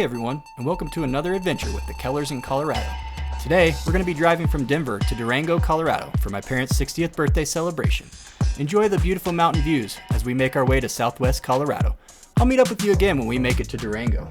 everyone, and welcome to another adventure with the Kellers in Colorado. Today, we're going to be driving from Denver to Durango, Colorado for my parents' 60th birthday celebration. Enjoy the beautiful mountain views as we make our way to southwest Colorado. I'll meet up with you again when we make it to Durango.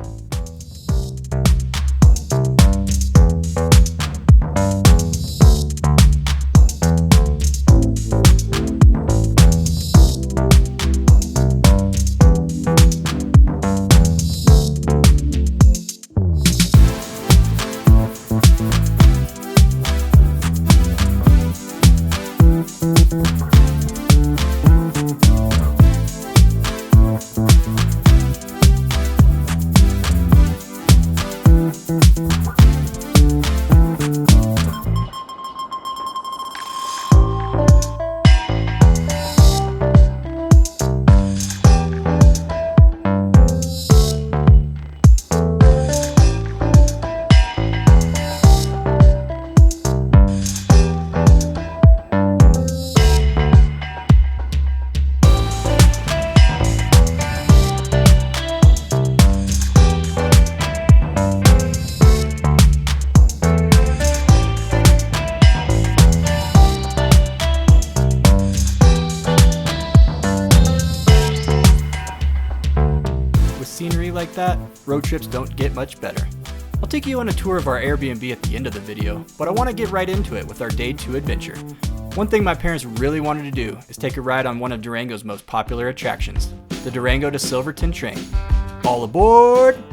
Scenery like that, road trips don't get much better. I'll take you on a tour of our Airbnb at the end of the video, but I want to get right into it with our day 2 adventure. One thing my parents really wanted to do is take a ride on one of Durango's most popular attractions, the Durango to Silverton Train. All aboard!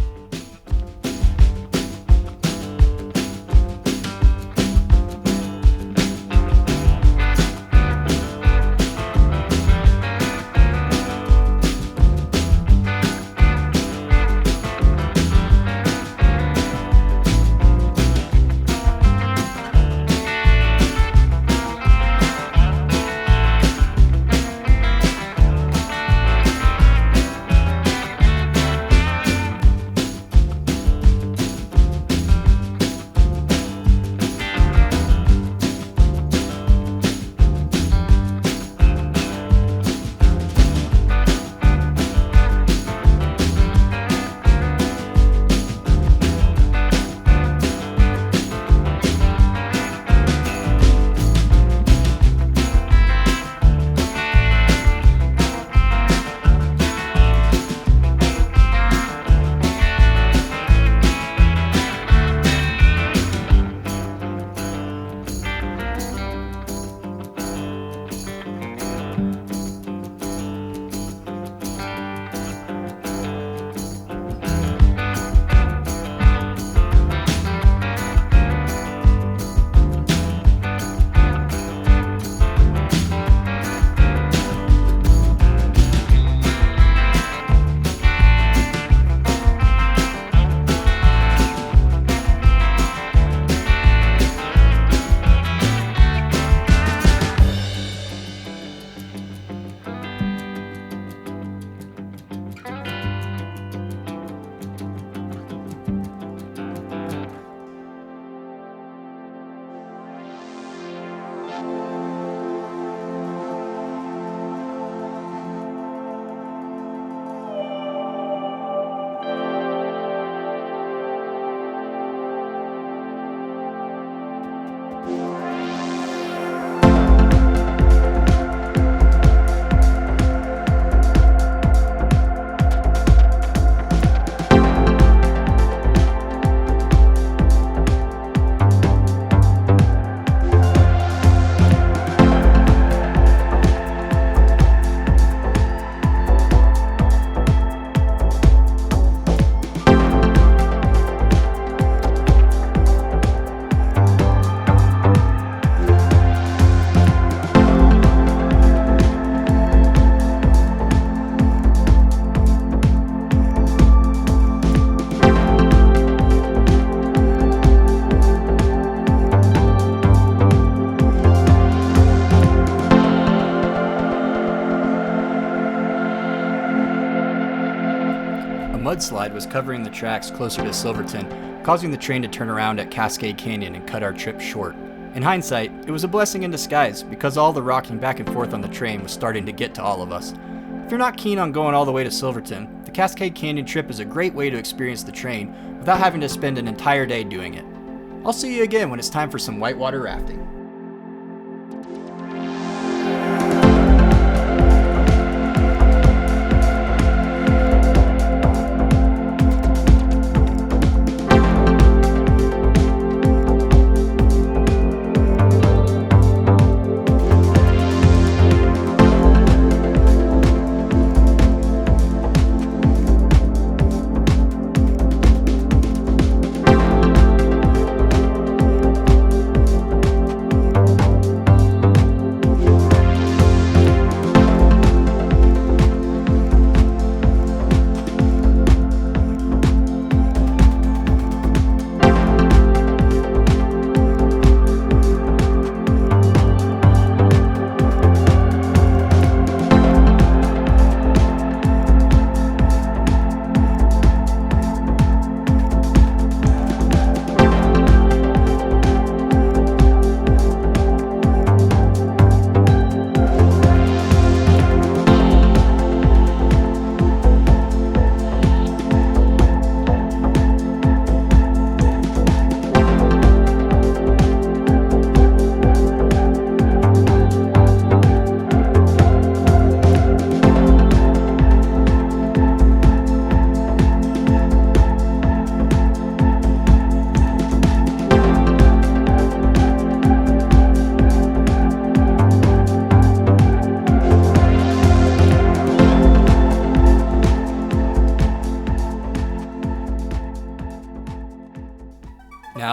Mudslide was covering the tracks closer to Silverton, causing the train to turn around at Cascade Canyon and cut our trip short. In hindsight, it was a blessing in disguise because all the rocking back and forth on the train was starting to get to all of us. If you're not keen on going all the way to Silverton, the Cascade Canyon trip is a great way to experience the train, without having to spend an entire day doing it. I'll see you again when it's time for some whitewater rafting.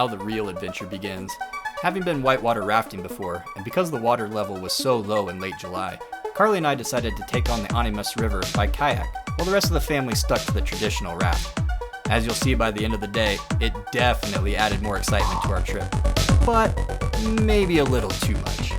Now the real adventure begins. Having been whitewater rafting before, and because the water level was so low in late July, Carly and I decided to take on the Animas River by kayak, while the rest of the family stuck to the traditional raft. As you'll see by the end of the day, it definitely added more excitement to our trip, but maybe a little too much.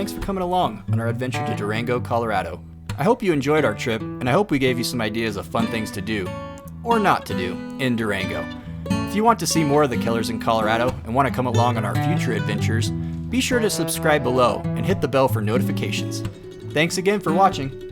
Thanks for coming along on our adventure to Durango, Colorado. I hope you enjoyed our trip, and I hope we gave you some ideas of fun things to do, or not to do, in Durango. If you want to see more of the Kellers in Colorado and want to come along on our future adventures, be sure to subscribe below and hit the bell for notifications. Thanks again for watching.